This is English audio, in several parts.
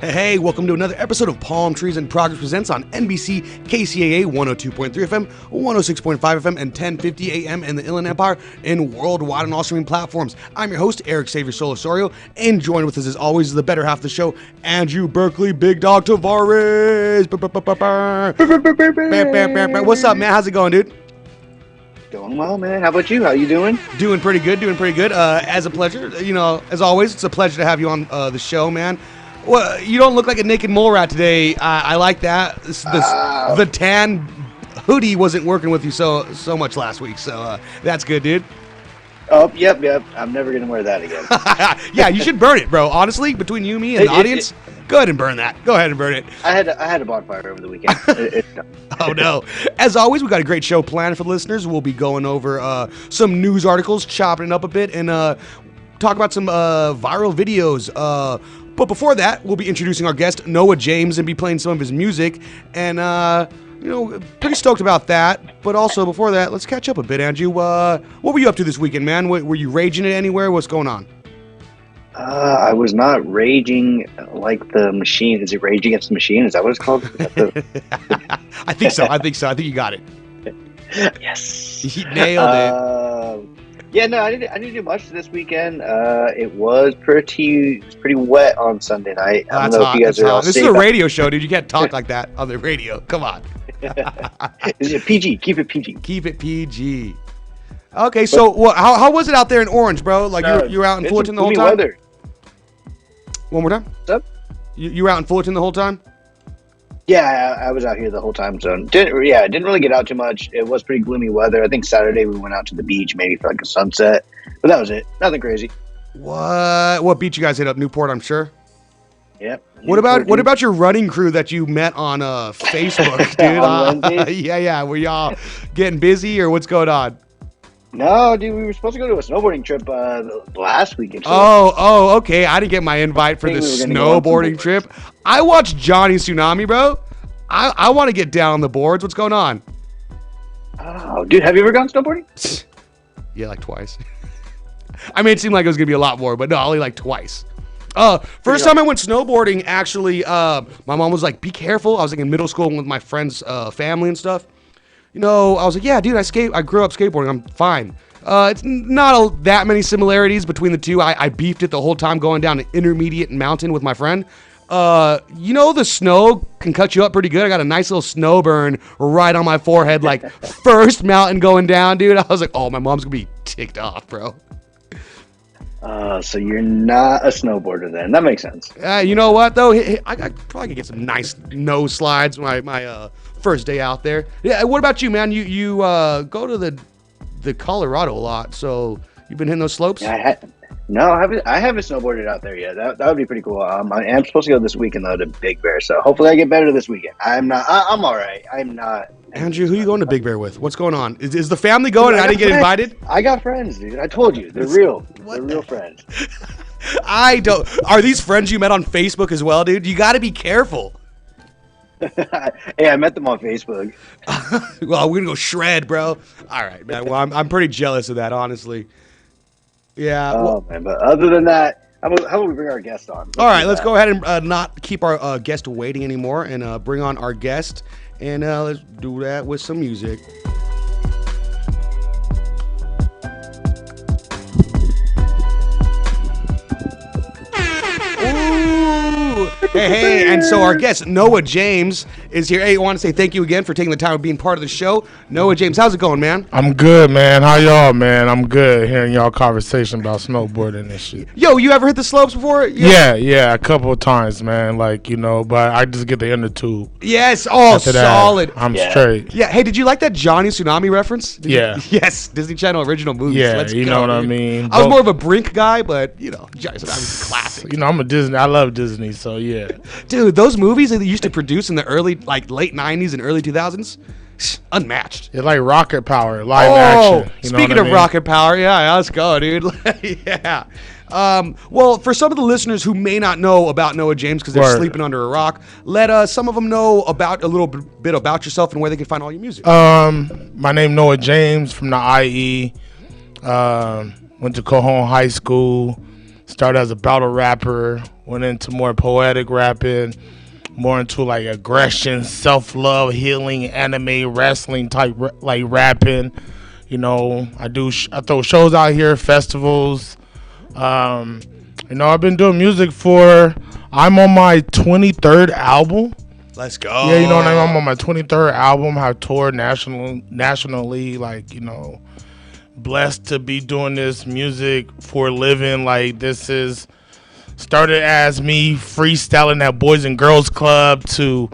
Hey, welcome to another episode of Palmtrees and Progress Presents on NBC KCAA 102.3 FM, 106.5 FM, and 1050 AM in the Inland Empire and worldwide on all streaming platforms. I'm your host, Erick Osario, and joined with us as always is the better half of the show, Andrew Berkeley, Big Dog Tavares. What's up, man? How's it going, dude? Doing well, man. How about you? How you doing? Doing pretty good. As a pleasure, as always, it's a pleasure to have you on the show, man. Well, you don't look like a naked mole rat today. I like that. The tan hoodie wasn't working with you so much last week, so that's good, dude. Oh, yep. I'm never gonna wear that again. Yeah, you should burn it, bro. Honestly, between you, me, and the audience, go ahead and burn that. Go ahead and burn it. I had a bonfire over the weekend. Oh no! As always, we got a great show planned for the listeners. We'll be going over some news articles, chopping it up a bit, and talk about some viral videos. But before that, we'll be introducing our guest, Noah James, and be playing some of his music. And, pretty stoked about that. But also, before that, let's catch up a bit, Andrew. What were you up to this weekend, man? Were you raging it anywhere? What's going on? I was not raging like the machine. Is it Rage Against the Machine? Is that what it's called? I think so. I think you got it. Yes. You nailed it. Yeah, no, I didn't do much this weekend. It was pretty wet on Sunday night. I don't know if you guys are all This is a radio show, dude. You can't talk like that on the radio. Come on. Is it PG? Keep it PG. Keep it PG. Okay, so how was it out there in Orange, bro? Like you were out in Fullerton the whole time? Weather. One more time? What's up? You were out in Fullerton the whole time? Yeah, I was out here the whole time, so didn't really get out too much. It was pretty gloomy weather. I think Saturday we went out to the beach, maybe for like a sunset, but that was it. Nothing crazy. What beach you guys hit up? Newport, I'm sure. Yep. What about your running crew that you met on Facebook, dude? On Wednesday? Yeah. Were y'all getting busy or what's going on? No, dude, we were supposed to go to a snowboarding trip last weekend. So Oh, okay. I didn't get my invite for the snowboarding trip. I watched Johnny Tsunami, bro. I want to get down on the boards. What's going on? Oh, dude, have you ever gone snowboarding? Yeah, like twice. I mean, it seemed like it was going to be a lot more, but no, only like twice. First time I went snowboarding, actually, my mom was like, be careful. I was like in middle school with my friend's family and stuff. I was like, yeah, dude, I grew up skateboarding. I'm fine. It's not that many similarities between the two. I beefed it the whole time going down an intermediate mountain with my friend. The snow can cut you up pretty good. I got a nice little snow burn right on my forehead, like first mountain going down, dude. I was like, oh, my mom's going to be ticked off, bro. So you're not a snowboarder then. That makes sense. You know what, though? I probably could get some nice nose slides my first day out there. Yeah, what about you, man? You go to the Colorado a lot, so you've been hitting those slopes? Yeah, I haven't snowboarded out there yet. That would be pretty cool. I am supposed to go this weekend, though, to Big Bear, so hopefully I get better this weekend. I'm all right. I'm not. Andrew, who are you going to Big Bear with? What's going on? Is the family going and I didn't get invited? I got friends, dude. I told you. They're real. They're real friends. I don't. Are these friends you met on Facebook as well, dude? You got to be careful. Hey, I met them on Facebook. Well, we're going to go shred, bro. All right, man. Well, I'm pretty jealous of that, honestly. Yeah. Man. But other than that, how about we bring our guest on? All right, let's go ahead and not keep our guest waiting anymore and bring on our guest. And let's do that with some music. Ooh. Hey, and so our guest, Noah James, is here. Hey, I want to say thank you again for taking the time of being part of the show. Noah James, how's it going, man? I'm good, man. How y'all, man? I'm good hearing y'all conversation about snowboarding and shit. Yo, you ever hit the slopes before? Yeah, a couple of times, man. But I just get the inner tube. Yes, solid. I'm straight. Yeah, hey, did you like that Johnny Tsunami reference? Yes, Disney Channel original movies. Yeah, Let's you go, know what dude. I mean? I was more of a Brink guy, but, Johnny Tsunami's classic. I'm a Disney. I love Disney, so yeah. Dude, those movies that they used to produce in the late 90s and early 2000s, unmatched. It's like rocket power, live action. Speaking of rocket power, yeah, let's go, dude. Yeah. Well, for some of the listeners who may not know about Noah James because they're sleeping under a rock, let some of them know about a little bit about yourself and where they can find all your music. My name Noah James from the IE. Went to Cajon High School. Started as a battle rapper, went into more poetic rapping, more into like aggression, self-love, healing, anime, wrestling type like rapping. You know, I throw shows out here, festivals. You know, I've been doing music I'm on my 23rd album. Let's go. Yeah, you know what I mean? I'm on my 23rd album. I've toured nationally, like, you know, blessed to be doing this music for a living. Like, this is started as me freestyling at Boys and Girls Club to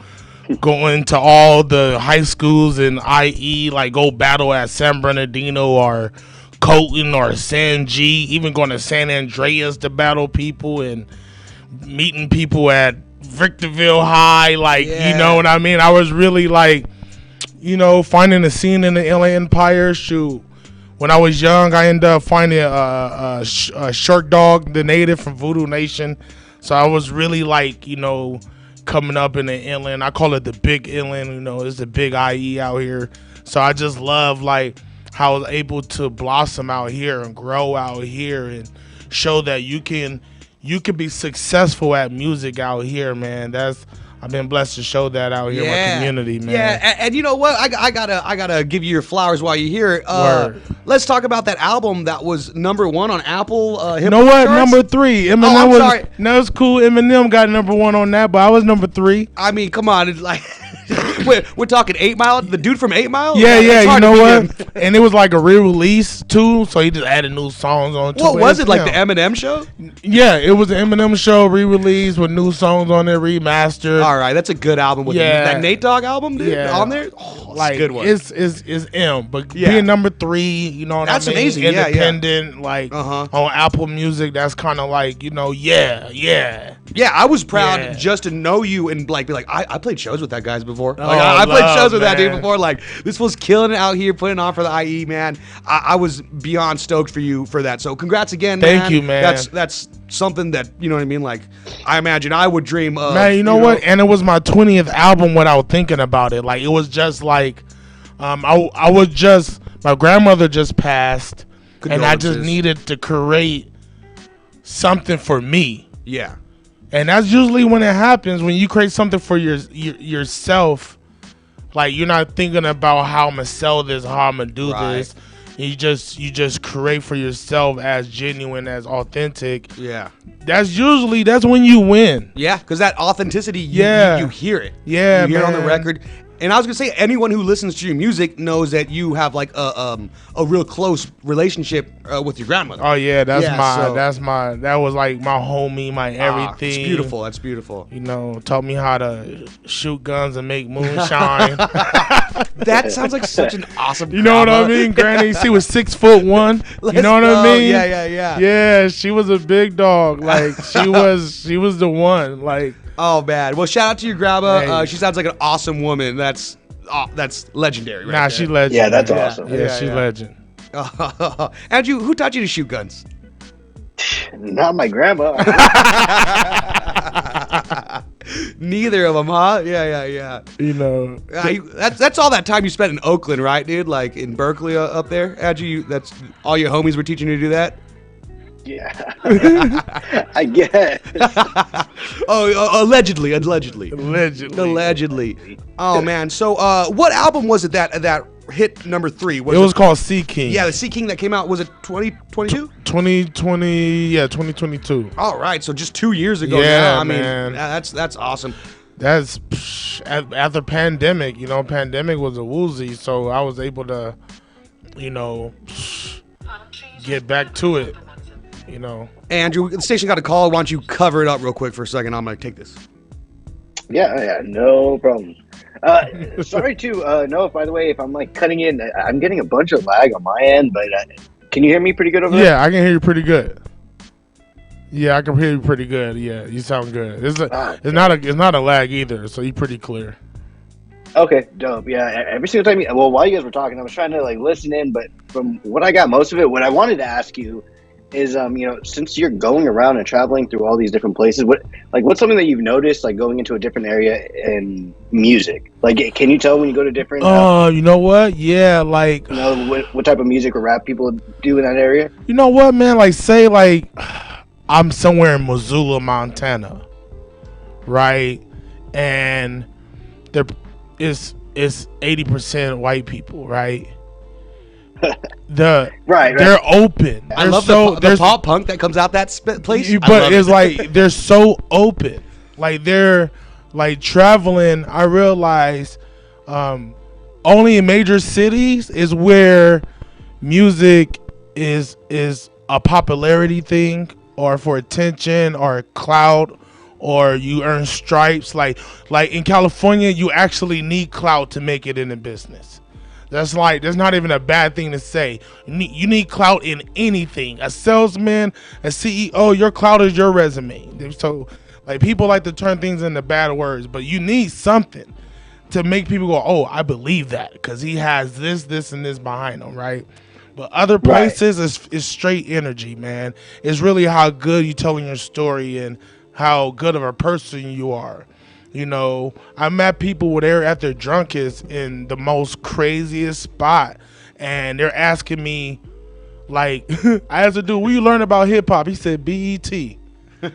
going to all the high schools in IE, like go battle at San Bernardino or Colton or San G, even going to San Andreas to battle people and meeting people at Victorville High, like, you know what I mean? I was really like, you know, finding a scene in the LA Empire. Shoot, when I was young, I ended up finding a Short Dog, the native from Voodoo Nation. So I was really like, you know, coming up in the inland. I call it the big inland, you know, it's the big IE out here. So I just love like how I was able to blossom out here and grow out here and show that you can be successful at music out here, man. I've been blessed to show that out here in my community, man. Yeah, and you know what? I gotta give you your flowers while you're here. Let's talk about that album that was #1 on Apple. You know what? Charts. #3. Eminem sorry. No, it's cool. Eminem got #1 on that, but I was #3. I mean, come on, it's like we're talking 8 Mile, the dude from 8 Mile. Yeah, you know what? And it was like a re-release too, so he just added new songs on. What was it, like the Eminem show? Yeah, it was the Eminem show re-release with new songs on it, remastered. All right, that's a good album with that Nate Dogg album, dude, on there. Oh, like a good one. It's M, but being #3, you know what that's I mean? Amazing. Independent, like on Apple Music, that's kind of like, you know, yeah. I was proud just to know you and like be like, I played shows with that guys before. Like, Oh, I played shows with that man. dude before. Like, this was killing it out here, putting on for the IE, man. I was beyond stoked for you for that. So congrats again, man. Thank you, man. That's something that, you know what I mean? Like, I imagine I would dream of. Man, you know what? And it was my 20th album without thinking about it. Like, it was just like, my grandmother just passed, and I just needed to create something for me. Yeah. And that's usually when it happens, when you create something for yourself. Like, you're not thinking about how I'm gonna sell this, how I'm gonna do this. You just create for yourself as genuine, as authentic. Yeah. That's when you win. Yeah, because that authenticity, you hear it. Yeah, you hear it on the record. And I was gonna say, anyone who listens to your music knows that you have like a real close relationship with your grandmother. Oh yeah, that was like my homie, my everything. It's beautiful. That's beautiful. You know, taught me how to shoot guns and make moonshine. That sounds like such an awesome. You know what I mean, Granny? She was 6'1". You know what I mean? Yeah. Yeah, she was a big dog. Like she was the one. Like. Oh man! Well, shout out to your grandma. She sounds like an awesome woman. That's legendary. Right she legend. Yeah, that's awesome. Yeah, she's legend. Andrew, who taught you to shoot guns? Not my grandma. Neither of them, huh? Yeah. You know, that's all that time you spent in Oakland, right, dude? Like in Berkeley up there. Andrew, that's all your homies were teaching you to do that. Yeah, I guess. Allegedly. Oh man. So, what album was it that hit #3? It was called Sea King. Yeah, the Sea King that came out, was it 2022? 2022. All right, so just 2 years ago. Yeah, now. I mean, man. That's awesome. That's after pandemic. You know, pandemic was a woozy, so I was able to, you know, get back to it. You know, Andrew, the station got a call. Why don't you cover it up real quick for a second? I'm gonna take this. Yeah, no problem. Sorry to Noah, by the way, if I'm like cutting in, I'm getting a bunch of lag on my end, but can you hear me pretty good over there? Yeah, I can hear you pretty good. Yeah, I can hear you pretty good. Yeah, you sound good. It's not a lag either, so you're pretty clear. Okay, dope. Yeah, every single time. While you guys were talking, I was trying to like listen in, but from what I got, most of it. What I wanted to ask you is, you know, since you're going around and traveling through all these different places, what's something that you've noticed, like going into a different area in music? Like, can you tell when you go to different? You know what? Yeah, like. You know what type of music or rap people do in that area? You know what, man? Like, say like. I'm somewhere in Missoula, Montana, right? And there is 80% white people, right? Right. They're open. I love the pop punk that comes out that place. But it's like they're so open. Like they're like traveling. I realize only in major cities is where music is a popularity thing, or for attention, or clout, or you earn stripes. Like in California, you actually need clout to make it in the business. That's not even a bad thing to say. You need clout in anything. A salesman, a CEO, your clout is your resume. So like people like to turn things into bad words, but you need something to make people go, oh, I believe that, because he has this, and this behind him, right? But other places is straight energy, man. It's really how good you telling your story and how good of a person you are. You know, I met people where they're at their drunkest in the most craziest spot, and they're asking me, like, I asked a dude, "What you learn about hip hop?" He said, "BET."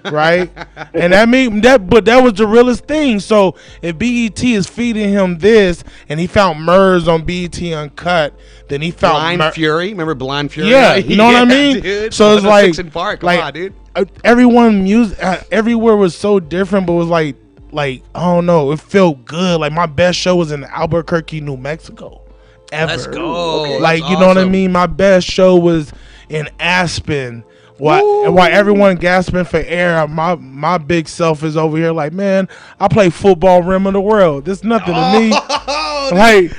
Right? And that was the realest thing. So if BET is feeding him this, and he found Murs on BET Uncut, then he found Blind Fury. Remember Blind Fury? Yeah, you know what I mean? Dude. So it's like, and Park. Come on, dude. Everyone everywhere was so different, but it was like I don't know, it felt good. Like my best show was in Albuquerque, New Mexico, ever. Let's go. Like, That's you know what I awesome. mean? My best show was in Aspen. Why everyone gasping for air, my big self is over here like, man, I play football rim of the world. There's nothing to me. Like,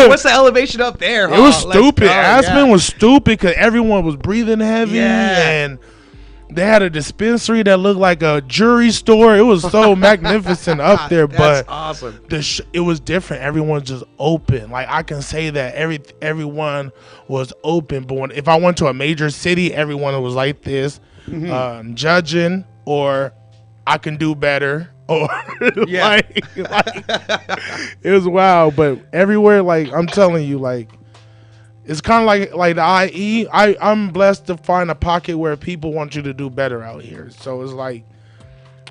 what's the elevation up there? It was stupid. Aspen yeah. was stupid because everyone was breathing heavy, and they had a dispensary that looked like a jewelry store. It was so magnificent up there, but awesome. It was different. Everyone just open. Like I can say that everyone was open. But if I went to a major city, everyone was like this, judging, or I can do better, or like it was wild. But everywhere, like I'm telling you, like. It's kind of like the IE. I'm blessed to find a pocket where people want you to do better out here. So it's like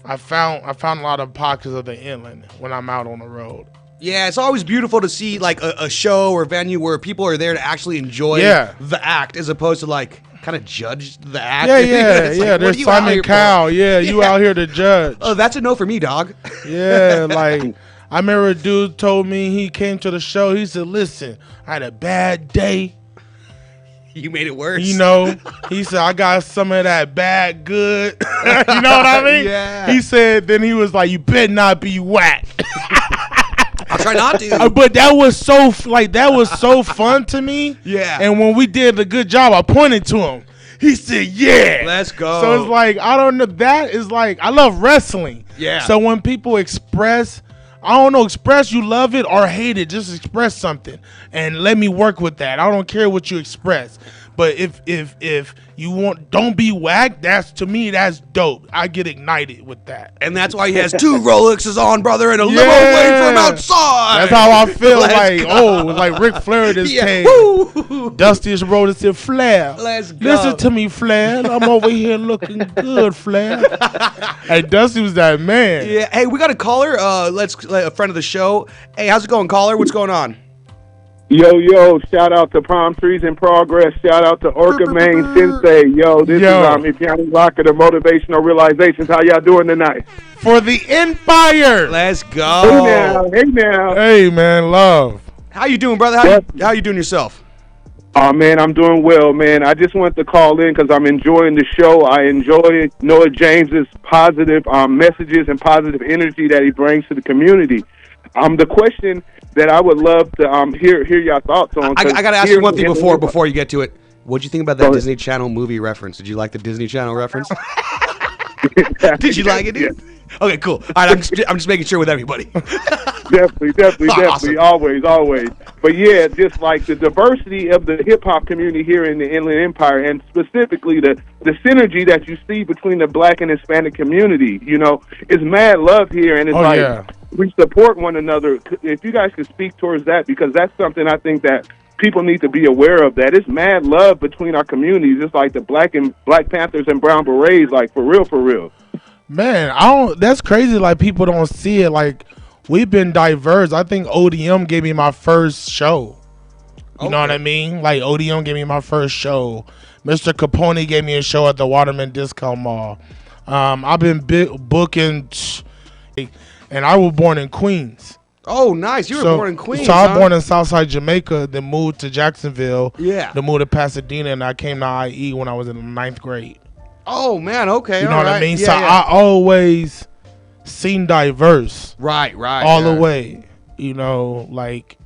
I found a lot of pockets of the inland when I'm out on the road. Yeah, it's always beautiful to see like a show or venue where people are there to actually enjoy the act, as opposed to like kind of judge the act. Yeah. There's Simon Cowell. Yeah, you out here to judge. Oh, that's a no for me, dog. Yeah, like. I remember a dude told me, he came to the show. He said, listen, I had a bad day. You made it worse. You know, he said, I got some of that bad good. You know what I mean? Yeah. He said, then he was like, you better not be whack. I'll try not to. But that was so fun to me. Yeah. And when we did a good job, I pointed to him. He said, yeah. Let's go. So it's like, I don't know. That is like, I love wrestling. Yeah. So when people express, I don't know, express you love it or hate it. Just express something and let me work with that. I don't care what you express. But if you want, don't be whack. To me, that's dope. I get ignited with that. And that's why he has 2 Rolexes on, brother, and a limo waiting for him outside. That's how I feel. Like Ric Flair this came. Dusty wrote and said, Flair. Let's go. Listen to me, Flair. I'm over here looking good, Flair. Hey, Dusty was that man. Yeah. Hey, we got a caller. A friend of the show. Hey, how's it going, caller? What's going on? Yo, shout out to Palmtrees in Progress. Shout out to Orca Main Sensei. This is Ipiani Locker, the Motivational Realizations. How y'all doing tonight? For the Empire. Let's go. Hey now. Hey, man, love. How you doing, brother? How you doing yourself? Oh, man, I'm doing well, man. I just wanted to call in because I'm enjoying the show. I enjoy Noah James's positive messages and positive energy that he brings to the community. The question that I would love to hear your thoughts on. I got to ask you one thing before you get to it. What'd you think about that Disney Channel movie reference? Did you like the Disney Channel reference? Did you like it, dude? Okay, cool. All right, I'm just making sure with everybody. Definitely, Awesome. always. But yeah, just like the diversity of the hip hop community here in the Inland Empire, and specifically the synergy that you see between the Black and Hispanic community, is mad love here, and it's we support one another. If you guys could speak towards that, because that's something I think that people need to be aware of that. It's mad love between our communities. It's like the Black Panthers and Brown Berets, like for real, for real. Man, I don't. That's crazy. Like people don't see it. Like we've been diverse. I think ODM gave me my first show. You know what I mean? Like ODM gave me my first show. Mr. Capone gave me a show at the Waterman Discount Mall. I've been booking, and I was born in Queens. Oh, nice. You were born in Queens. So I was born in Southside Jamaica, then moved to Jacksonville. Yeah. Then moved to Pasadena, and I came to IE when I was in the 9th grade. Oh, man. Okay. You know what I mean? Yeah, so yeah. I always seen diverse. Right. All the way. You know, like,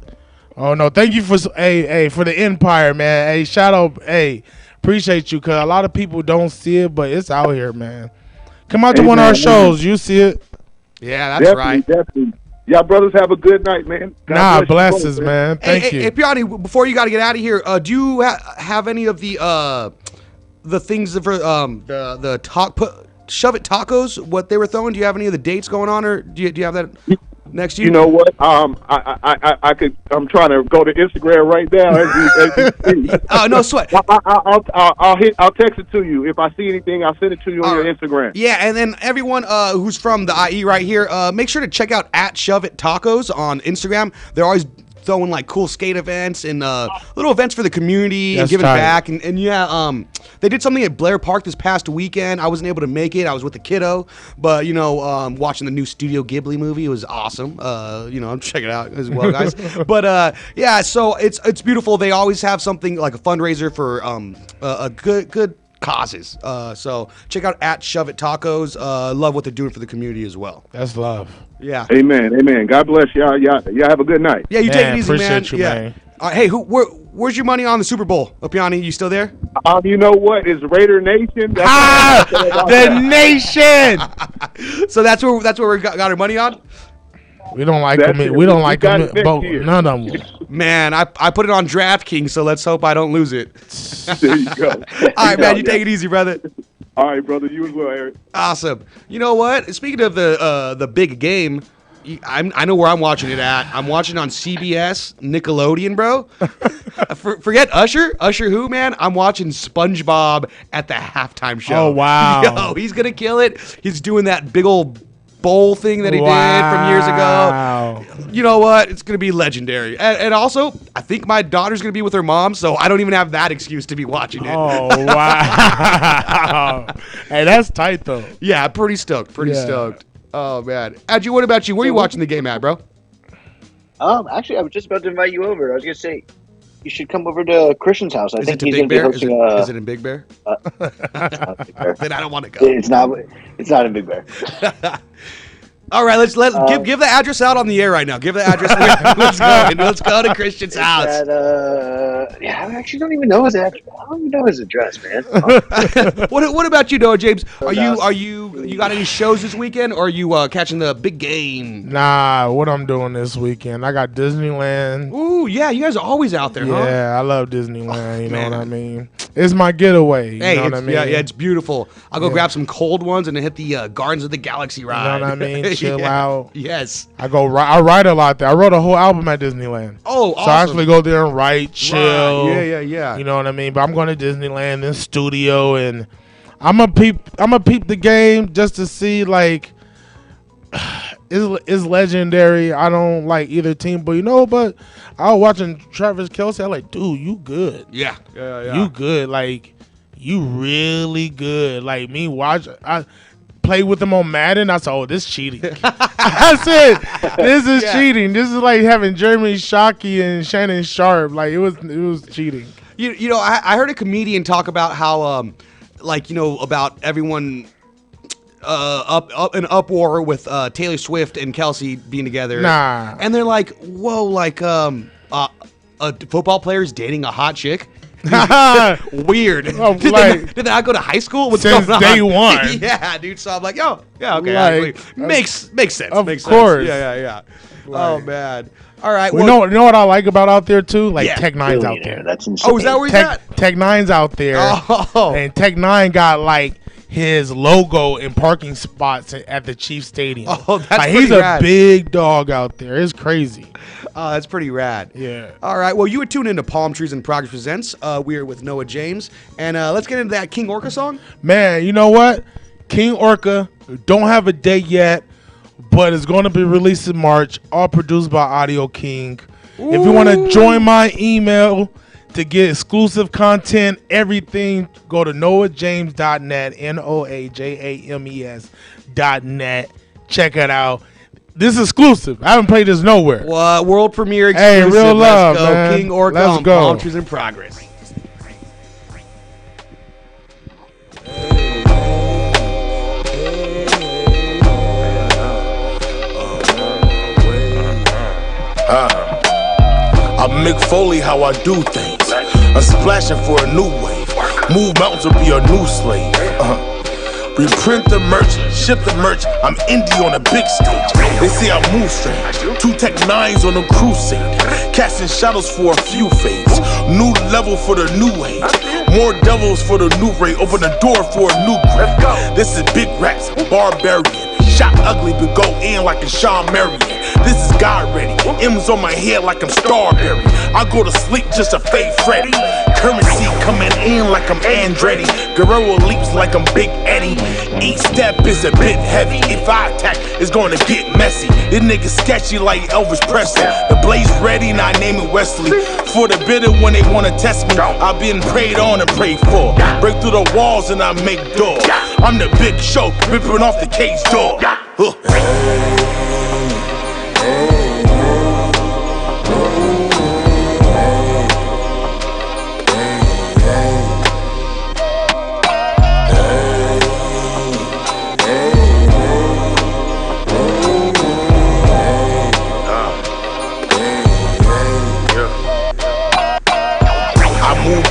oh, no. Thank you for for the Empire, man. Hey, shout out. Hey, appreciate you, because a lot of people don't see it, but it's out here, man. Come out to one of our shows. You see it. Yeah, that's right. Definitely. Y'all brothers have a good night, man. God blesses, both, man. Thank you. Hey, Piani, before you got to get out of here, do you have any of the things for the shove it tacos? What they were throwing? Do you have any of the dates going on, or do you have that next to you? You know what? I could. I'm trying to go to Instagram right now. As you see. Oh, no sweat. I'll text it to you. If I see anything, I'll send it to you on your Instagram. Yeah, and then everyone who's from the IE right here, make sure to check out @Shove It Tacos on Instagram. They're always throwing like cool skate events and little events for the community and giving back. And yeah, they did something at Blair Park this past weekend. I wasn't able to make it. I was with the kiddo, but you know, watching the new Studio Ghibli movie, it was awesome. You know, check it out as well, guys. But yeah, so it's beautiful. They always have something like a fundraiser for a good causes. So check out @Shove It Tacos. Love what they're doing for the community as well. That's love. Yeah. Amen. God bless y'all. Y'all have a good night. Yeah, you take it easy, man. Appreciate you, man. Hey, where's your money on the Super Bowl? Piani, you still there? You know what? It's Raider Nation. The nation. So that's where we got our money on. We don't like them. We don't like them. None of them. Man, I put it on DraftKings, so let's hope I don't lose it. There you go. All right, man. You take it easy, brother. All right, brother. You as well, Eric. Awesome. You know what? Speaking of the big game, I know where I'm watching it at. I'm watching on CBS, Nickelodeon, bro. Forget Usher. Usher who, man? I'm watching SpongeBob at the halftime show. Oh, wow. Yo, he's going to kill it. He's doing that big old bowl thing that he did from years ago. You know what? It's going to be legendary. And also, I think my daughter's going to be with her mom, so I don't even have that excuse to be watching it. Oh, wow. Hey, that's tight, though. Yeah, pretty stoked. Stoked. Oh, man. Adju, what about you? Where are you watching the game at, bro? Actually, I was just about to invite you over. I was going to say, you should come over to Christian's house. I think he's Big going to Bear? be hosting Is it in Big Bear? Big Bear. Then I don't want to go. It's not in Big Bear. All right, let's give the address out on the air right now. Give the address. Let's go to Christian's house. Yeah, I actually don't even know his address. I don't even know his address, man. What about you, Noah James? Are you got any shows this weekend, or are you catching the big game? Nah, what I'm doing this weekend, I got Disneyland. Ooh, yeah, you guys are always out there, huh? Yeah, I love Disneyland. You know what I mean? It's my getaway. You know what I mean? Yeah, it's beautiful. I'll go grab some cold ones and then hit the Gardens of the Galaxy ride. You know what I mean? Chill out. Yes. I write a lot there. I wrote a whole album at Disneyland. Oh, awesome. So I actually go there and write, chill. Right. Yeah. You know what I mean? But I'm going to Disneyland in studio, and I'm a peep the game just to see, like, it's legendary. I don't like either team, but I was watching Travis Kelce. I'm like, dude, you good. Yeah. You good. Like, you really good. Like, I played with him on Madden. I said, oh, this cheating. I said, this is cheating. This is like having Jeremy Shockey and Shannon Sharp. Like, it was cheating. You know, I heard a comedian talk about how, about everyone up in uproar with Taylor Swift and Kelsey being together. Nah. And they're like, whoa, like a football player's dating a hot chick? Weird. Oh, did they not go to high school? What's since going on? day one. Yeah, dude. So I'm like, oh, yeah, okay. Makes sense. Of makes course. Sense. Yeah. Oh man. All right. Well, you know what I like about out there too? Like Tech Nine's out there. That's insane. Oh, is that where he's at? Tech Nine's out there. Oh. And Tech Nine got like his logo in parking spots at the Chiefs Stadium. Oh, that's like, pretty he's a rad. big dog out there. It's crazy. Oh, that's pretty rad. Yeah. All right. Well, you were tuned into Palmtrees and Progress Presents. We are with Noah James. And let's get into that King Orca song. Man, you know what? King Orca, don't have a date yet, but it's going to be released in March, all produced by Audio King. Ooh. If you want to join my email to get exclusive content, everything, go to noahjames.net, NOAJAMES.net. Check it out. This is exclusive. I haven't played this nowhere. World premiere exclusive. Hey, real love, Let's go. man. King Orca Let's on go. Palmtrees in Progress. I'm Mick Foley, how I do things. I'm splashing for a new wave. Move mountains or be a new slave. Reprint the merch, ship the merch. I'm indie on a big stage. They say I move strange. 2 Tech 9s on a crusade. Casting shadows for a few fades. New level for the new age. More devils for the new raid. Open the door for a new grade. This is big raps, barbarian. Shot ugly, but go in like a Sean Marion. This is God ready. M's on my head like I'm Starberry. I go to sleep just to fade Freddy. Currency coming in like I'm Andretti. Guerrero leaps like I'm Big Eddie. Each step is a bit heavy. If I attack, it's going to get messy. This nigga sketchy like Elvis Presley. The blaze ready and I name it Wesley. For the bitter when they want to test me, I've been prayed on and prayed for. Break through the walls and I make doors. I'm the big show, ripping off the cage door.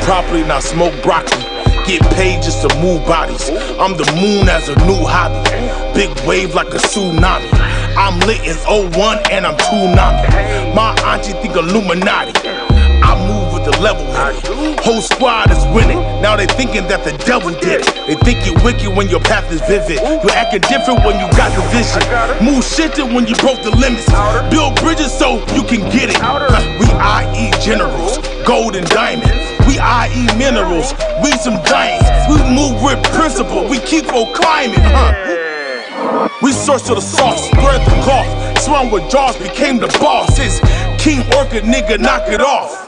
Properly, not smoke broccoli. Get paid just to move bodies. I'm the moon as a new hobby. Big wave like a tsunami. I'm lit as 01 and I'm tsunami. My auntie think Illuminati. I move with the level headed. Whole squad is winning. Now they thinking that the devil did it. They think you're wicked when your path is vivid. You acting different when you got the vision. Move shifted when you broke the limits. Build bridges so you can get it. We IE generals, gold and diamonds. We IE minerals, we some giants. We move with principle, we keep on climbing, We source to the sauce, spread the cloth. Swung with jaws, became the boss. It's King Orca, nigga, knock it off.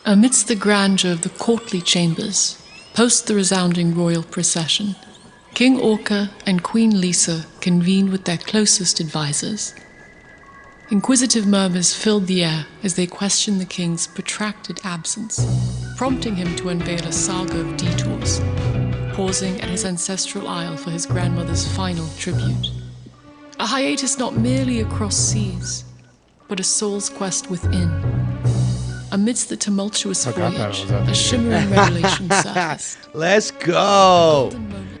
Amidst the grandeur of the courtly chambers, post the resounding royal procession, King Orca and Queen Lisa convened with their closest advisors. Inquisitive murmurs filled the air as they questioned the king's protracted absence, prompting him to unveil a saga of detours, pausing at his ancestral isle for his grandmother's final tribute. A hiatus not merely across seas, but a soul's quest within. Amidst the tumultuous voyage, a shimmering revelation surfaced. Let's go.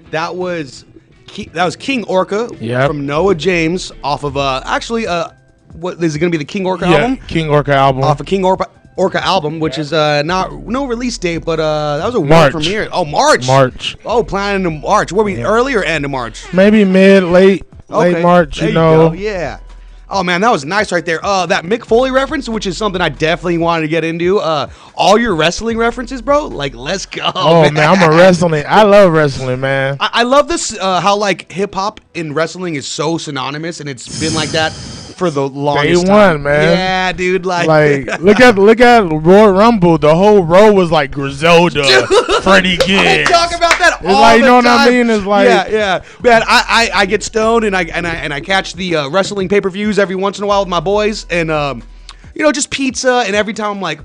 That was King Orca from Noah James off of what is it going to be, the King Orca album? King Orca album. Off of King Orca album, which is no release date, but that was a world premiere. Oh, March. Oh, planning to March. What were we, early or end of March? Maybe late March, there you know. Go. Yeah. Oh, man, that was nice right there. That Mick Foley reference, which is something I definitely wanted to get into. All your wrestling references, bro. Like, let's go. Oh, man, I'm a wrestling. I love wrestling, man. I love this, how, like, hip-hop in wrestling is so synonymous, and it's been like that for the longest time. Man. Yeah, dude. Like look at Royal Rumble. The whole row was like Griselda, Freddie Gibbs. Talk about that It's all like, you the know what I time. mean? It's like- yeah. Man, I get stoned and I catch the wrestling pay-per-views every once in a while with my boys and just pizza, and every time I'm like,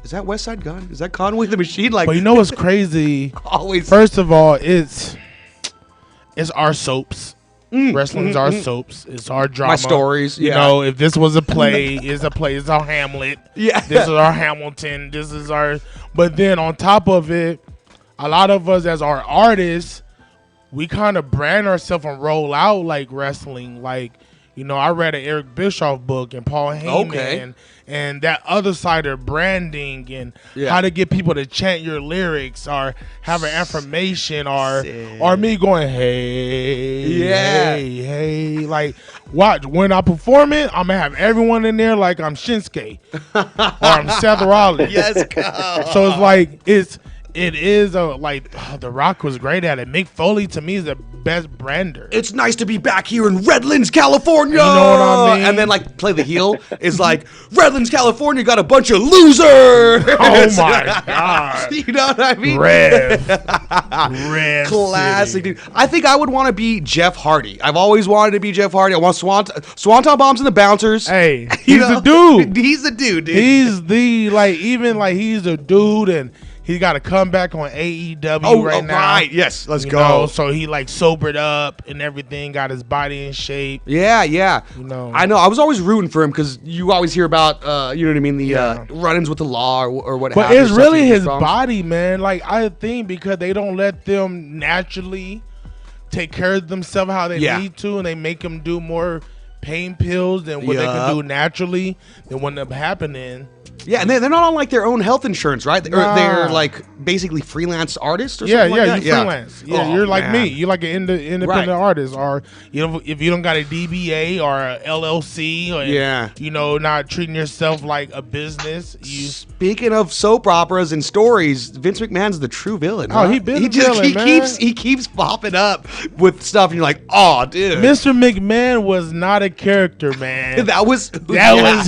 is that West Side Gun? Is that Conway the Machine? Like, But you know what's crazy? always. First of all, it's our soaps. Wrestling's our soaps. It's our drama. My stories, You yeah. know, if this was a play, it's a play. It's our Hamlet. Yeah. This is our Hamilton. This is our. But then on top of it, a lot of us as our artists, we kind of brand ourselves and roll out like wrestling. Like, I read an Eric Bischoff book and Paul Heyman and that other side of branding and how to get people to chant your lyrics or have an affirmation or me going, hey. Like, watch, when I perform it, I'm going to have everyone in there like I'm Shinsuke or I'm Seth Rollins. Yes, So it's like, it is The Rock was great at it. Mick Foley to me is the best brander. it's nice to be back here in Redlands, California. You know what I mean? And then like play the heel is like Redlands, California got a bunch of losers. Oh my God. You know what I mean? Rev Classic, City. dude. I think I would want to be Jeff Hardy. I've always wanted to be Jeff Hardy. I want Swanton Bombs and the Bouncers. Hey, You he's know? the dude. He's the dude, dude. He's the he's a dude, and he got to come back on AEW right now. Right. Yes. Let's You go. know, so he sobered up and everything, got his body in shape. Yeah. You know. I know. I was always rooting for him because you always hear about, you know what I mean, the run-ins with the law or what have But you, it's stuff really he his from. body, man. Like, I think because they don't let them naturally take care of themselves how they need to, and they make them do more pain pills than what they can do naturally, then what ended up happening. Yeah, and they're not on like their own health insurance, right? Or they're like basically freelance artists or something like that? You freelance. Yeah, Oh, you're like man. me. You're like an independent Right. artist, or if you don't got a DBA or a LLC, or not treating yourself like a business. Speaking of soap operas and stories, Vince McMahon's the true villain. Oh, huh? he been the villain, man. He keeps popping up with stuff, and you're like, oh, dude, Mr. McMahon was not a character, man. that was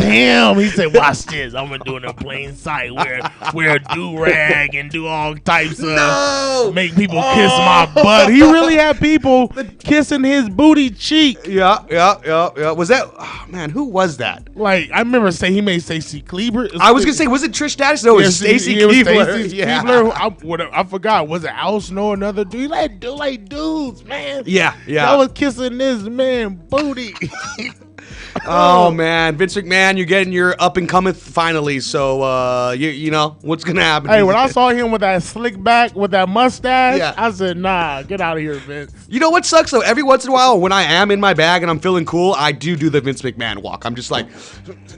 him. He said, "Watch this. I'm gonna do it in plain sight. Wear a do rag and do all types of make people kiss my butt." He really had people kissing his booty cheek. Yeah. Was that? Oh, man, who was that? Like, I remember he made Stacey Kleber. I was gonna say, was it Trish Stratus? No, it was Stacey Keibler. Yeah. I forgot. Was it Al Snow, another dude? Like dudes, man. Yeah. I was kissing this man booty. Oh man, Vince McMahon, you're getting your up and cometh finally. So you know what's gonna happen? Hey, when I saw him with that slick back with that mustache, Yeah. I said, "Nah, get out of here, Vince." You know what sucks though? Every once in a while, when I am in my bag and I'm feeling cool, I do the Vince McMahon walk. I'm just like,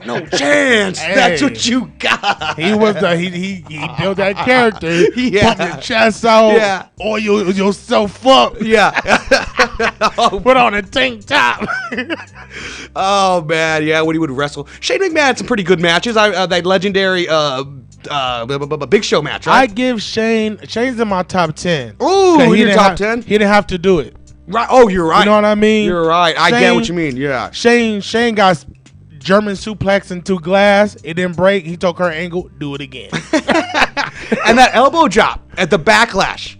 no chance. Hey. That's what you got. He was he built that character. Yeah. Pump your chest out. Yeah. Oil yourself up. Yeah. Put on a tank top. Oh man, yeah. When he would wrestle, Shane McMahon had some pretty good matches. That legendary Big Show match, I right? give Shane's in my top 10. Ooh, in your top 10? He didn't have to do it. Right. Oh, you're right. You know what I mean? You're right. I get Shane- what you mean. Yeah. Shane got German suplex into glass. It didn't break. He took her angle. Do it again. And that elbow drop at the backlash.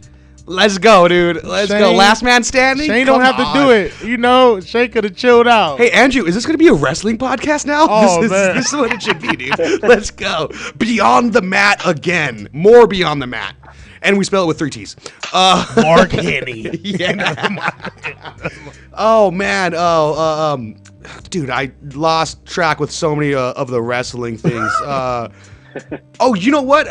Let's go, dude. Let's go. Shane- Last man standing. Shane don't Come have to on. do it. You know, Shane could have chilled out. Hey, Andrew, is this going to be a wrestling podcast now? Oh, this man. is what it should be, dude. Let's go. Beyond the mat again. More beyond the mat. And we spell it with 3 T's. Mark Henny. Yeah. Oh, man. Dude, I lost track with so many of the wrestling things. Oh, you know what?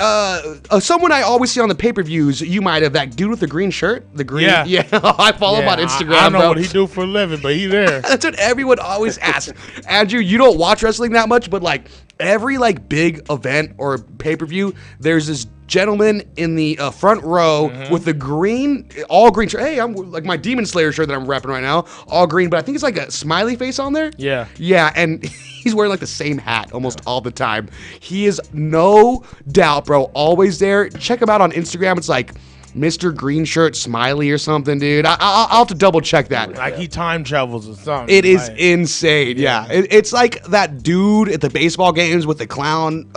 Someone I always see on the pay-per-views, you might have, that dude with the green shirt. The green. Yeah. I follow him on Instagram, I don't know bro. what he do for a living, but he there. That's what everyone always asks. Andrew, you don't watch wrestling that much, but like every like big event or pay-per-view, there's this gentleman in the front row with the green, all green shirt. Hey, I'm like my Demon Slayer shirt that I'm repping right now, all green, but I think it's like a smiley face on there. Yeah. Yeah, and he's wearing like the same hat almost all the time. He is no doubt, bro, always there. Check him out on Instagram. It's like Mr. Green Shirt Smiley or something, dude. I'll have to double check that. Like he time travels or something. It is like, insane. Yeah, it's like that dude at the baseball games with the clown,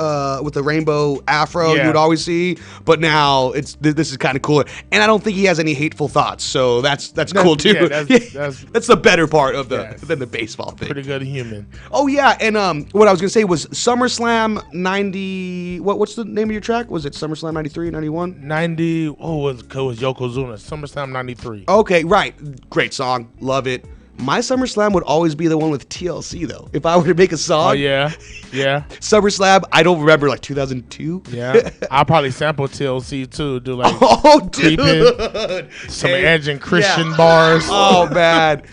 with the rainbow afro you would always see. But now this is kind of cooler, and I don't think he has any hateful thoughts. So that's cool too. Yeah, that's the better part of than the baseball thing. pretty good human. Oh yeah, and what I was gonna say was SummerSlam 90. What's the name of your track? Was it SummerSlam 93, 91? 90. Oh, it was Yokozuna. SummerSlam 93. Okay, right. Great song. Love it. My SummerSlam would always be the one with TLC though. If I were to make a song. Oh yeah. SummerSlam, I don't remember, like 2002. Yeah. I'll probably sample TLC too. Do like dude. Creeping, some Edge and Christian bars. Oh man,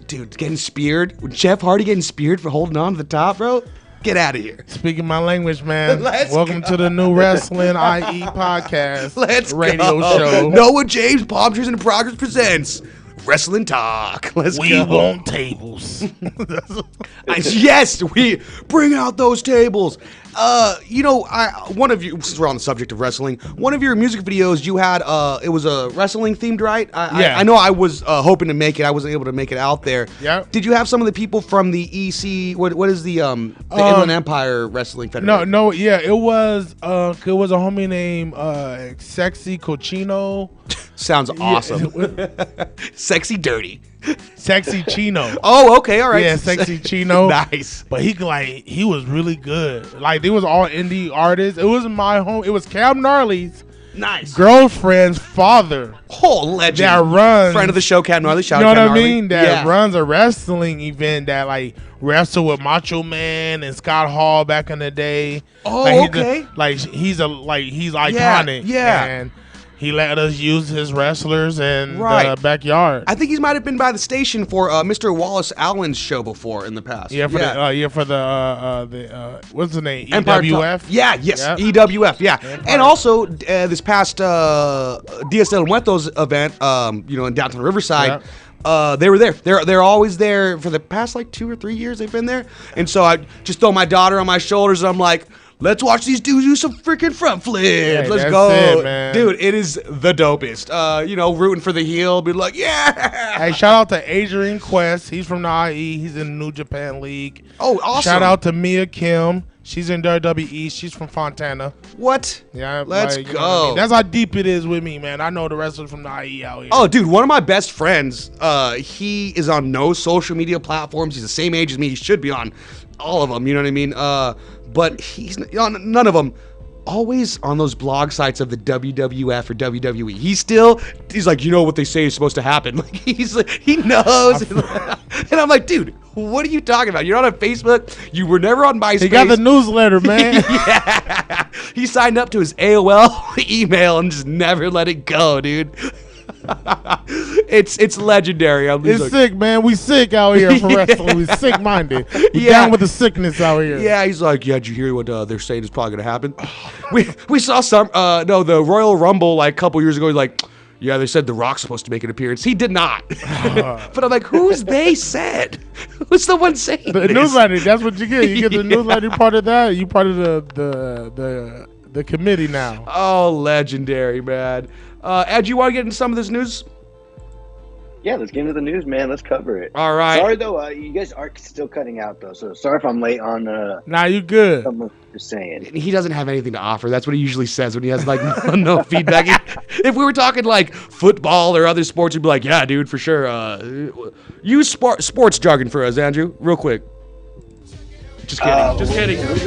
dude, getting speared. Jeff Hardy getting speared for holding on to the top, bro. Get out of here. Speaking my language, man. Welcome go. to the new Wrestling IE podcast. Let's radio go. show. Noah James, Palmtrees in Progress presents Wrestling Talk. Let's We go. want tables. Yes, we bring out those tables. One of you, since we're on the subject of wrestling, one of your music videos you had, it was a wrestling themed, right? I know I was hoping to make it. I wasn't able to make it out there. Yeah. Did you have some of the people from the EC? What is the Inland Empire Wrestling Federation? No, yeah, it was a homie named Sexy Cochino. Sounds awesome. Sexy Dirty. Sexy Chino. Oh, okay, all right. Yeah, Sexy Chino. Nice. But he was really good. Like, they was all indie artists. It wasn't my home. It was Cam Gnarly's girlfriend's father. Oh, legend. That runs. Friend of the show, Cat Gnarly. Shout You know out what Cat I mean? Gnarly. That runs a wrestling event that like wrestled with Macho Man and Scott Hall back in the day. Oh, like, okay. He's iconic. Yeah. And he let us use his wrestlers in Right. the backyard. I think he might have been by the station for Mr. Wallace Allen's show before in the past. For the what's the name? Empire EWF. Talk. Yeah, yes, Yep. EWF, yeah. Empire. And also this past Dias del Muertos event, in downtown Riverside. Yep. They were there. They're always there for the past like 2 or 3 years. They've been there, and so I just throw my daughter on my shoulders, and I'm like, let's watch these dudes do some freaking front flips. Hey, Let's that's go, it, man. dude. It is the dopest. Rooting for the heel, be like, yeah. Hey, shout out to Adrian Quest. He's from the IE. He's in the New Japan League. Oh, awesome. Shout out to Mia Kim. She's in WWE. She's from Fontana. What? Yeah, Let's you know go. what I mean? That's how deep it is with me, man. I know the wrestlers from the IE out here. Oh, dude, one of my best friends, he is on no social media platforms. He's the same age as me. He should be on all of them, you know what I mean? But he's on none of them. Always on those blog sites of the WWF or WWE. He's like, you know what they say is supposed to happen. Like he knows. And I'm like, dude, what are you talking about? You're not on Facebook. You were never on MySpace. He got the newsletter, man. Yeah. He signed up to his AOL email and just never let it go, dude. It's legendary. It's sick, man. We sick out here for wrestling. We sick minded. We down with the sickness out here. Yeah, he's like, yeah, did you hear what they're saying is probably gonna happen? we saw the Royal Rumble like a couple years ago. He's like, yeah, they said The Rock's supposed to make an appearance. He did not. But I'm like, who's they said? Who's the one saying The this? newsletter. That's what you get. You get the newsletter part of that. You part of the committee now. Oh, legendary, man. Ed, you want to get into some of this news? Yeah, let's get into the news, man. Let's cover it. All right. Sorry, though, you guys are still cutting out, though. So sorry if I'm late on Nah, you good. something just saying. He doesn't have anything to offer. That's what he usually says when he has like no feedback. If we were talking like football or other sports, he'd be like, "Yeah, dude, for sure." Use sports jargon for us, Andrew, real quick. Just kidding. Just kidding. Here we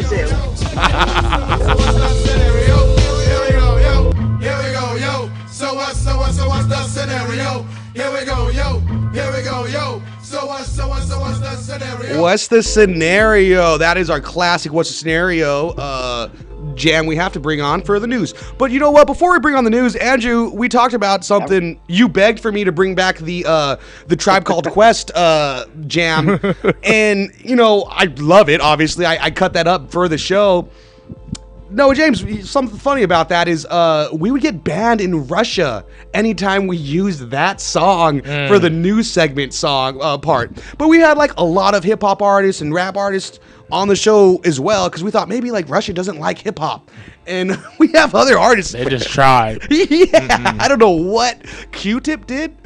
go, yo. So what's the scenario? Here we go, yo. Here we go, yo. So what's the scenario? What's the scenario? That is our classic What's the Scenario jam we have to bring on for the news. But you know what? Before we bring on the news, Andrew, we talked about something. You begged for me to bring back the Tribe Called Quest jam. And, I love it, obviously. I cut that up for the show. No, James, something funny about that is we would get banned in Russia anytime we used that song for the news segment song part. But we had like a lot of hip hop artists and rap artists on the show as well because we thought maybe like Russia doesn't like hip hop. And we have other artists. They just tried. Yeah, I don't know what Q-Tip did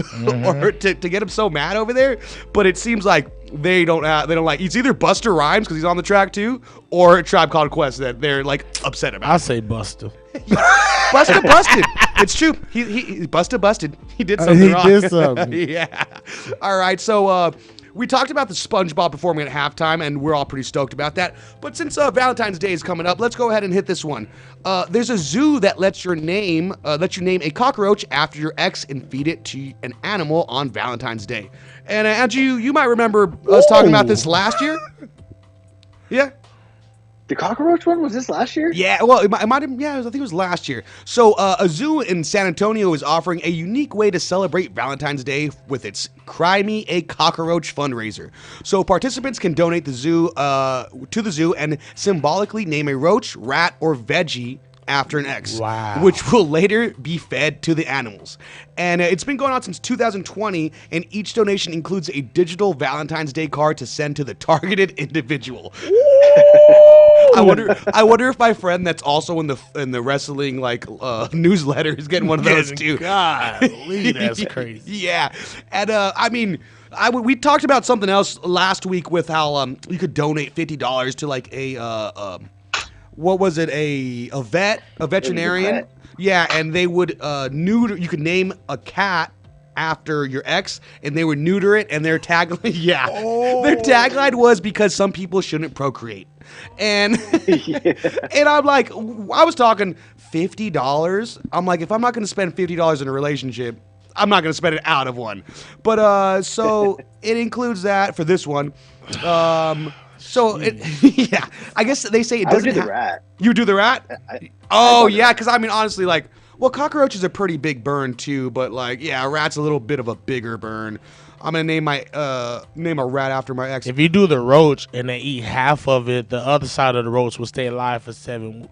or to get him so mad over there, but it seems like they don't like. It's either Busta Rhymes because he's on the track too, or a Tribe Called Quest that they're like upset about. I say Busta. Busta busted. It's true. He Busta busted. He did something wrong. He did something. Yeah. All right. So we talked about the SpongeBob performing at halftime, and we're all pretty stoked about that. But since Valentine's Day is coming up, let's go ahead and hit this one. There's a zoo that lets you name a cockroach after your ex and feed it to an animal on Valentine's Day. And Andrew, you might remember us talking about this last year. Yeah. The cockroach one, was this last year? Yeah, well, it might have, yeah, I think it was last year. So, a zoo in San Antonio is offering a unique way to celebrate Valentine's Day with its Cry Me a Cockroach fundraiser. So, participants can donate to the zoo and symbolically name a roach, rat, or veggie after an ex, which will later be fed to the animals. And it's been going on since 2020, and each donation includes a digital Valentine's Day card to send to the targeted individual. I wonder if my friend that's also in the wrestling newsletter is getting one of those too. Golly, that's crazy. Yeah, and I mean, we talked about something else last week with how you could donate $50 to like a what was it, a veterinarian? Vet. Yeah, and they would neuter. You could name a cat after your ex, and they would neuter it. And their tagline, their tagline was because some people shouldn't procreate. And and I'm like, I was talking $50. I'm like, if I'm not going to spend $50 in a relationship, I'm not going to spend it out of one. But so it includes that for this one. So yeah, I guess they say it doesn't. I would do the rat. You do the rat? Yeah, because I mean, honestly, like, well, cockroach is a pretty big burn too, but like, yeah, a rat's a little bit of a bigger burn. I'm gonna name a rat after my ex. If you do the roach and they eat half of it, the other side of the roach will stay alive for 7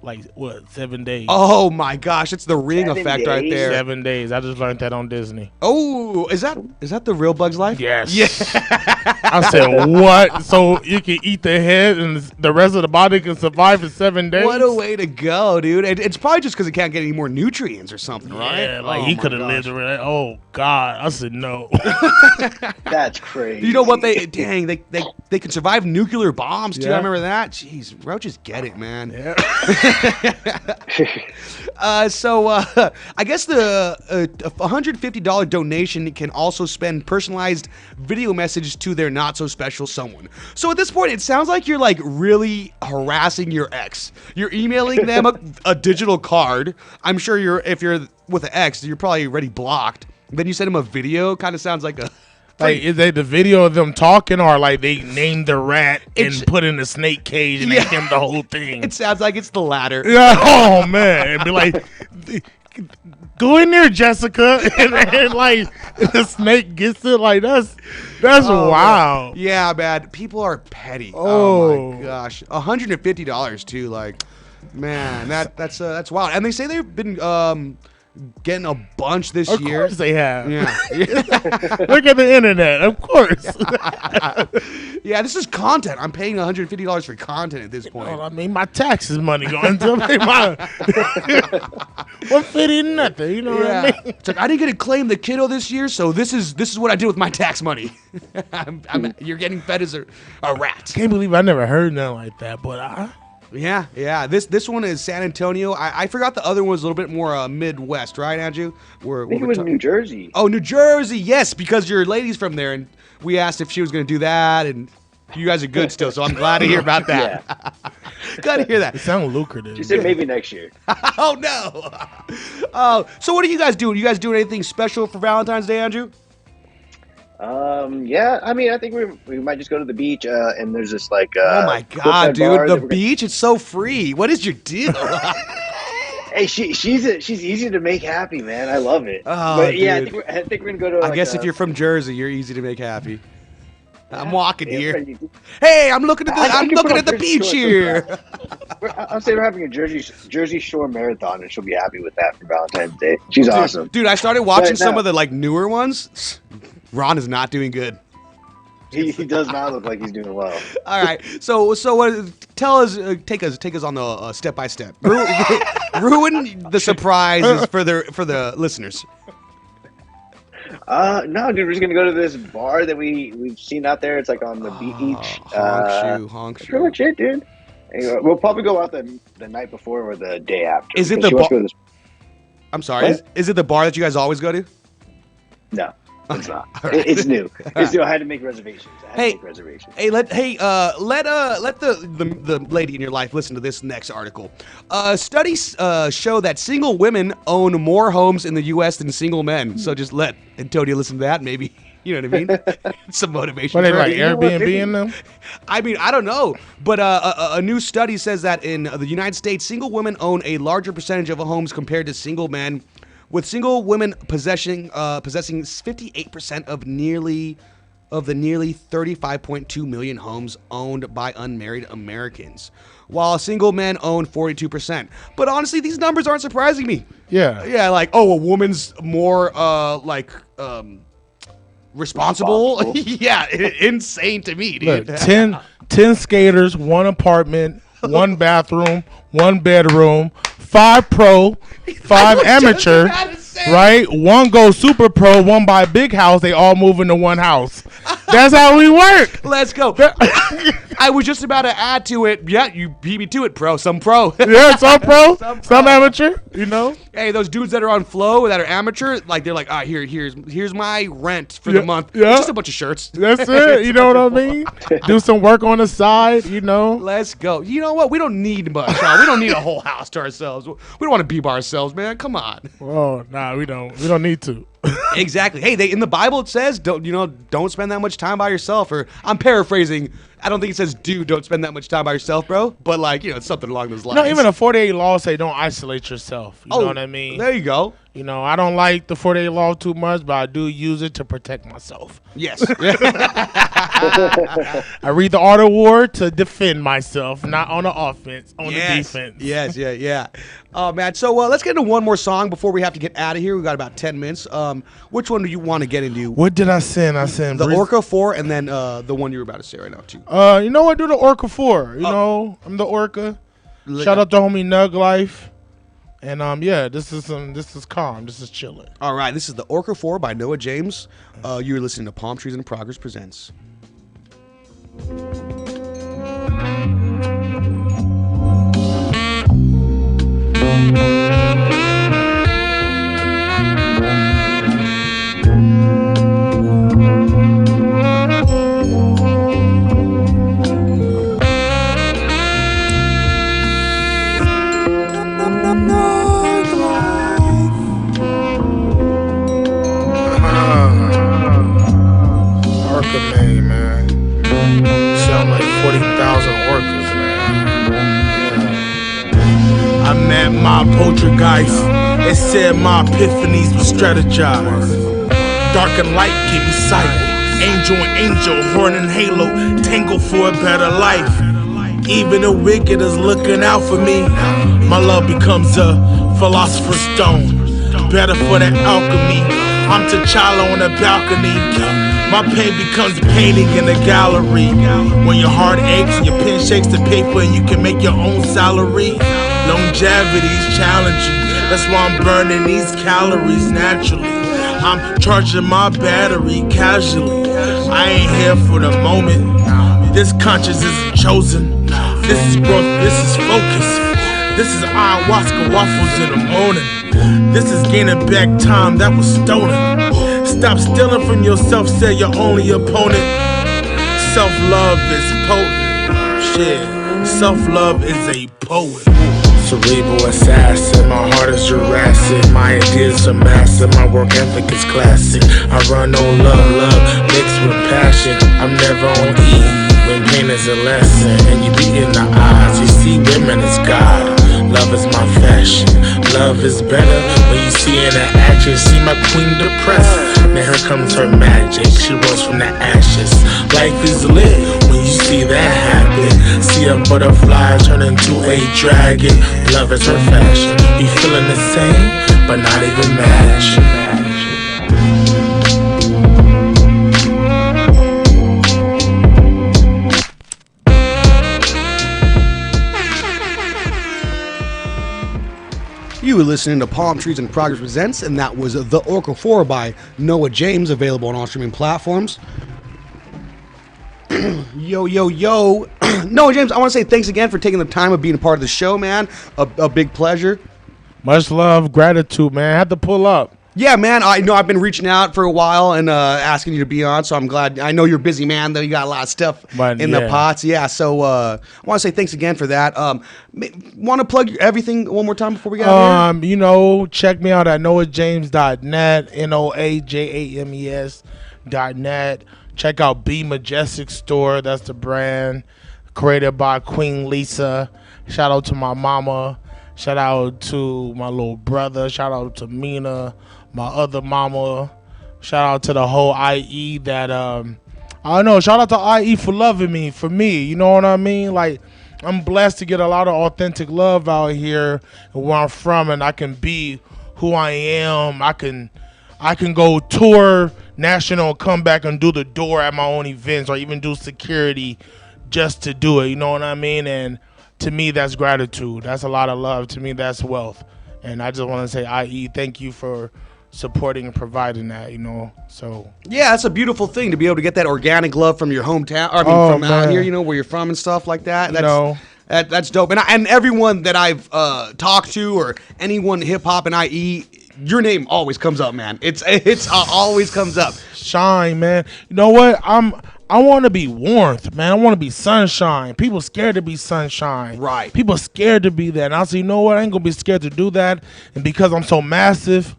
days. Oh my gosh, it's the ring 7 effect right days? there. 7 days. I just learned that on Disney. Oh, is that the real Bug's Life? Yes. Yeah. I said, what? So you can eat the head and the rest of the body can survive for 7 days? What a way to go, dude. It's probably just because it can't get any more nutrients or something, right? Yeah, like Oh he my could have gosh. lived around. Oh, God. I said, no. That's crazy. You know what they can survive nuclear bombs too. Yeah. I remember that. Jeez, roaches get it, man. Yeah. So I guess the $150 donation can also spend personalized video messages to their not so special someone. So at this point, it sounds like you're like really harassing your ex. You're emailing them a digital card. I'm sure if you're with an ex, you're probably already blocked. Then you send them a video. Kind of sounds like a. Like, is they the video of them talking, or like they named the rat and put in a snake cage and they him the whole thing? It sounds like it's the latter. Yeah. Oh man, it'd be like, go in there, Jessica, and like the snake gets it. Like that's wild. Man. Yeah, man. People are petty. Oh. Oh my gosh, $150 too. Like, man, that's wild. And they say they've been getting a bunch this year. Of course they have. Yeah. Look at the internet. Of course. Yeah, this is content. I'm paying $150 for content at this point. Well, I mean, my taxes money going to pay my 150 nothing. You know what I mean? It's like I didn't get to claim the kiddo this year, so this is what I did with my tax money. You're getting fed as a rat. Can't believe I never heard nothing like that, but Yeah. This one is San Antonio. I forgot the other one was a little bit more Midwest, right, Andrew? I think it was New Jersey. Oh, New Jersey, yes, because your lady's from there, and we asked if she was going to do that, and you guys are good still, so I'm glad to hear about that. Yeah. Glad to hear that. it sounds lucrative. She said maybe next year. Oh, no. So what are you guys doing? You guys doing anything special for Valentine's Day, Andrew? Yeah. I mean, I think we might just go to the beach, and there's this like. Oh my God, dude! The beach, it's so free. What is your deal? Hey, she's easy to make happy, man. I love it. Oh, but yeah, dude. I think we're gonna go to. I guess if you're from Jersey, you're easy to make happy. I'm walking here. Yeah, Hey, I'm looking at the Jersey beach Shore here. I'll say we're having a Jersey Shore marathon, and she'll be happy with that for Valentine's Day. She's awesome. Dude, I started watching But some no. of the like newer ones. Ron is not doing good. He does not look like he's doing well. All right, so tell us, take us on the step by step. Ruin the surprises for the listeners. No, dude, we're just gonna go to this bar that we've seen out there. It's like on the beach. Honk That's shoe. pretty much it, dude. And, we'll probably go out the night before or the day after. Is it because the she wants to bar? go to this- I'm sorry. Is it the bar that you guys always go to? No, it's not. All right. It's new. It's new. I had to make reservations. Hey, let the lady in your life listen to this next article. Studies show that single women own more homes in the U.S. than single men. So just let Antonio listen to that. Maybe you know what I mean. Some motivation. What, they for like her. Airbnb in them? I mean, I don't know, but a new study says that in the United States, single women own a larger percentage of homes compared to single men, with single women possessing 58% of the nearly 35.2 million homes owned by unmarried Americans, while single men own 42%. But honestly, these numbers aren't surprising me. Yeah. Like, a woman's more responsible. Yeah, insane to me, dude. Look, 10 skaters, 1 apartment, 1 bathroom, 1 bedroom, 5 pro, 5 amateur, right? 1 goes super pro, 1 buy a big house. They all move into 1 house. That's how we work. Let's go. I was just about to add to it. Yeah, you beat me to it, pro. Some pro. Yeah, some pro, some amateur, you know? Hey, those dudes that are on Flow that are amateur, like they're like, here's my rent for the month. Yeah. It's just a bunch of shirts. That's it. You know what I mean? Do some work on the side, you know? Let's go. You know what? We don't need much. We don't need a whole house to ourselves. We don't want to be by ourselves, man. Come on. Oh, nah, we don't. We don't need to. Exactly. Hey, in the Bible it says don't spend that much time by yourself. Or I'm paraphrasing. I don't think it says don't spend that much time by yourself, bro. But it's something along those lines. No, even the 48 laws say don't isolate yourself. You know what I mean? There you go. You know, I don't like the 48 law too much, but I do use it to protect myself. Yes. I read the Art of War to defend myself, not on the offense, on the defense. Yes, yeah. Oh, man. So let's get into one more song before we have to get out of here. We got about 10 minutes. Which one do you want to get into? What did I send? I sent the Orca 4 and then the one you were about to say right now, too. You know what? Do the Orca 4. You know, I'm the Orca. Shout out to homie Nug Life. And this is calm. This is chilling. All right, this is the Orca 4 by Noah James. You're listening to Palmtrees in Progress presents. Man. Sound like 40,000 orcas, man. I met my poltergeist. It said my epiphanies were strategized. Dark and light gave me sight. Angel and angel, horn and halo, tangle for a better life. Even the wicked is looking out for me. My love becomes a philosopher's stone. Better for that alchemy. I'm T'Challa on a balcony. My pain becomes painting in a gallery. When your heart aches and your pen shakes the paper and you can make your own salary. Longevity's challenging. That's why I'm burning these calories naturally. I'm charging my battery casually. I ain't here for the moment. This conscience isn't chosen. This is growth, this is focus. This is ayahuasca waffles in the morning. This is gaining back time that was stolen. Stop stealing from yourself, say your only opponent. Self-love is potent. Shit, self-love is a poet. Cerebral assassin, my heart is Jurassic. My ideas are massive, my work ethic is classic. I run on love mixed with passion. I'm never on E when pain is a lesson. And you be in the eyes, you see women as God. Love is my fashion. Love is better when you see in the action. See my queen depressed. Now here comes her magic. She rose from the ashes. Life is lit when you see that happen. See a butterfly turn into a dragon. Love is her fashion. We feeling the same, but not even match. were listening to Palmtrees and Progress Presents, and that was The Oracle 4 by Noah James, available on all streaming platforms. Yo. Noah James, I want to say thanks again for taking the time of being a part of the show, man. A big pleasure. Much love, gratitude, man. I had to pull up. Yeah, man, I know I've been reaching out for a while and asking you to be on, so I'm glad. I know you're a busy man, though. You got a lot of stuff in the pots. Yeah, so I want to say thanks again for that. Want to plug everything one more time before we get out of here? Check me out at noahjames.net, NOAJAMES.net. Check out Be Majestic Store. That's the brand created by Queen Lisa. Shout out to my mama. Shout out to my little brother. Shout out to Mina, my other mama. Shout out to the whole IE that I don't know. Shout out to IE for loving me, for me. You know what I mean? Like, I'm blessed to get a lot of authentic love out here where I'm from, and I can be who I am. I can go tour national, come back and do the door at my own events, or even do security just to do it. You know what I mean? And to me, that's gratitude. That's a lot of love. To me, that's wealth. And I just want to say, IE, thank you for supporting and providing that, So yeah, that's a beautiful thing to be able to get that organic love from your hometown. From out here, where you're from and stuff like that. That's dope. And everyone that I've talked to, or anyone hip hop and IE, your name always comes up, man. It's always comes up. Shine, man. You know what? I want to be warmth, man. I want to be sunshine. People scared to be sunshine. Right. People scared to be that. And I say, you know what? I ain't going to be scared to do that. And because I'm so massive,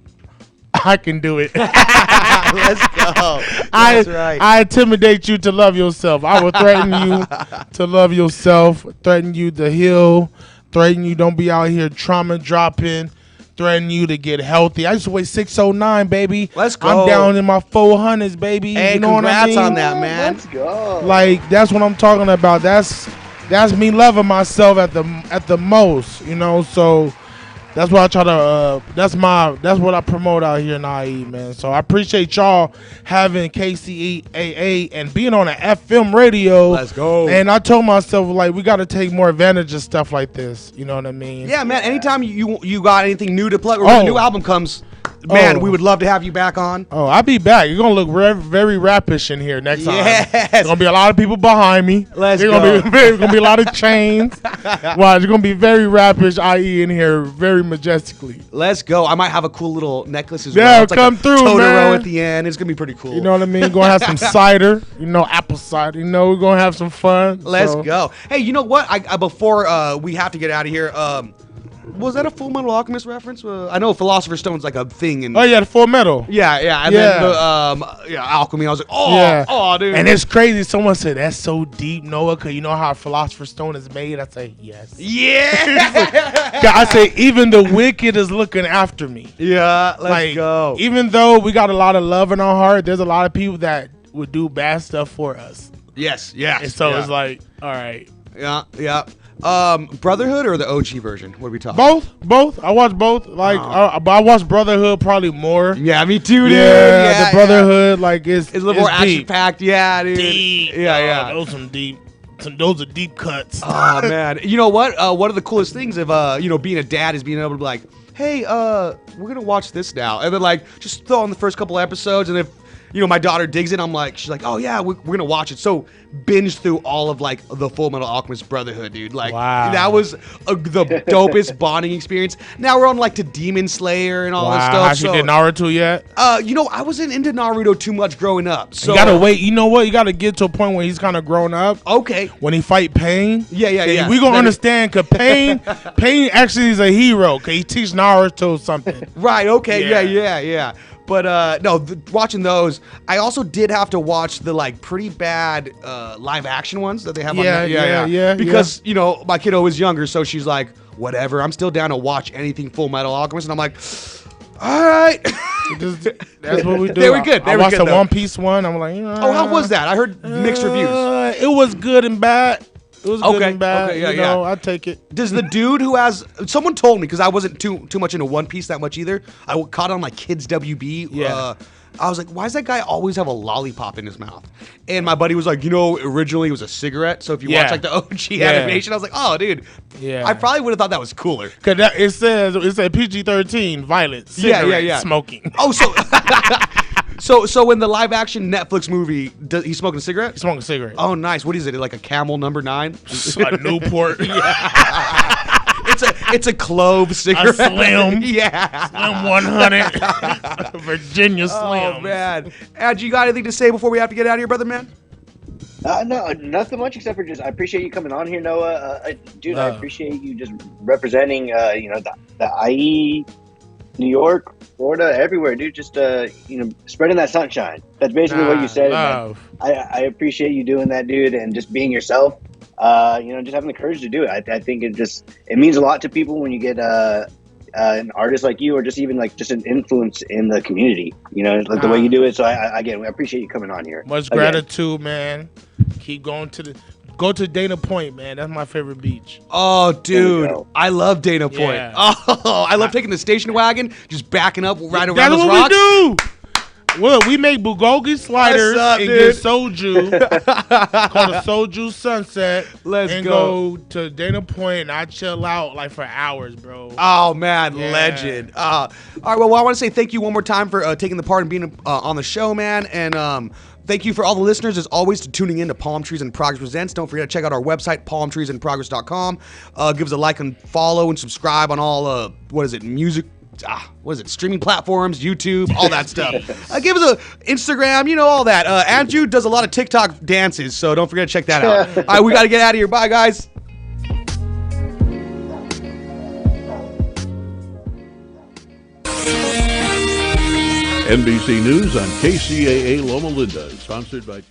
I can do it. Let's go. That's right. I intimidate you to love yourself. I will threaten you to love yourself, threaten you to heal, threaten you don't be out here trauma dropping, threaten you to get healthy. I used to weigh 609, baby. Let's go. I'm down in my 400s, baby. Hey, you know what I mean? on that, man. Let's go. Like, that's what I'm talking about. That's me loving myself at the most, so that's what I try to that's what I promote out here in IE, man. So I appreciate y'all having KCAA and being on an FM radio. Let's go. And I told myself, like, we got to take more advantage of stuff like this. You know what I mean? Yeah, man. Anytime you got anything new to plug, or when a new album comes, man, we would love to have you back on. Oh, I'll be back. You're going to look very rapish in here next time. Yes. There's going to be a lot of people behind me. Let's go. There's going to be a lot of chains. Wow, there's going to be very rapish IE in here, very majestically. Let's go. I might have a cool little necklace as well. Yeah, It's come like a through, Totoro man. at the end. It's going to be pretty cool. You know what I mean? We're going to have some cider, apple cider. We're going to have some fun. Let's go. Hey, you know what? I before we have to get out of here, was that a Full Metal Alchemist reference? I know Philosopher's Stone's like a thing. Oh, yeah, the Full Metal. Yeah. And then the Alchemy, I was like, oh, dude. And it's crazy. Someone said, that's so deep, Noah, because you know how Philosopher's Stone is made? I say, yes. Yeah. I say, even the wicked is looking after me. Yeah, let's go. Even though we got a lot of love in our heart, there's a lot of people that would do bad stuff for us. Yes. And so it's like, all right. Yeah. Brotherhood or the OG version? What are we talking? Both. I watch both. Like, I watch Brotherhood probably more. Yeah, me too, dude. Yeah, the Brotherhood, like, it's a little more action packed. Yeah, dude. Deep. Yeah. Those are deep cuts. Oh man, you know what? One of the coolest things of being a dad is being able to be like, hey, we're gonna watch this now, and then like just throw on the first couple episodes, and if my daughter digs it, she's like, oh yeah, we're gonna watch it. So binge through all of like the Full Metal Alchemist Brotherhood, dude. Like, wow. That was the dopest bonding experience. Now we're on like to Demon Slayer and all that stuff. Have you did Naruto yet? I wasn't into Naruto too much growing up. So you gotta wait. You know what? You gotta get to a point where he's kind of grown up. Okay. When he fight Pain. Yeah. We gonna understand, cause Pain actually is a hero, cause he teach Naruto something. Right. Okay. Yeah. But watching those, I also did have to watch the like pretty bad live action ones that they have on there. Yeah. Because my kiddo is younger, so she's like, whatever. I'm still down to watch anything Full Metal Alchemist, and I'm like, all right. That's what we do. They were good. I watched the One Piece one. I'm like, oh, how was that? I heard mixed reviews. It was good and bad. It was good and bad. Okay, yeah. I take it. Does the dude who has someone told me, because I wasn't too much into One Piece that much either. I caught on like Kids WB. I was like, why does that guy always have a lollipop in his mouth? And my buddy was like, originally it was a cigarette. So if you watch like the OG animation, I was like, oh, dude. Yeah. I probably would have thought that was cooler. Cause it said PG-13, violent, cigarette smoking. Oh, so in the live action Netflix movie, he's smoking a cigarette? He's smoking a cigarette. Oh, nice. What is it? Like a Camel number 9? A Newport. It's a clove cigarette. A Slim. Yeah. Slim 100. Virginia Slim. Oh, man. Andrew, you got anything to say before we have to get out of here, brother man? No, nothing much except for just I appreciate you coming on here, Noah. Dude, I appreciate you just representing, the IE, New York, Florida, everywhere, dude. Just spreading that sunshine. That's basically what you said. I appreciate you doing that, dude, and just being yourself. Just having the courage to do it. I think it means a lot to people when you get an artist like you, or just even like just an influence in the community. The way you do it. So I appreciate you coming on here. Much gratitude, man. Keep going go to Dana Point, man. That's my favorite beach. Oh, dude, I love Dana Point. Yeah. Oh, I love taking the station wagon, just backing up right around That's those what rocks. we do. Well, we make bulgogi sliders What's up, and dude? get soju called a soju sunset. Let's and go to Dana Point, and I chill out like for hours, bro. Oh man, legend. All right, well, I want to say thank you one more time for taking the part and being on the show, man, and thank you for all the listeners, as always, to tuning in to Palm Trees and Progress Presents. Don't forget to check out our website, palmtreesandprogress.com. Give us a like and follow and subscribe on all music. Streaming platforms, YouTube, all that stuff. Give us a Instagram, all that. Andrew does a lot of TikTok dances, so don't forget to check that out. All right, we got to get out of here. Bye, guys. NBC News on KCAA Loma Linda, sponsored by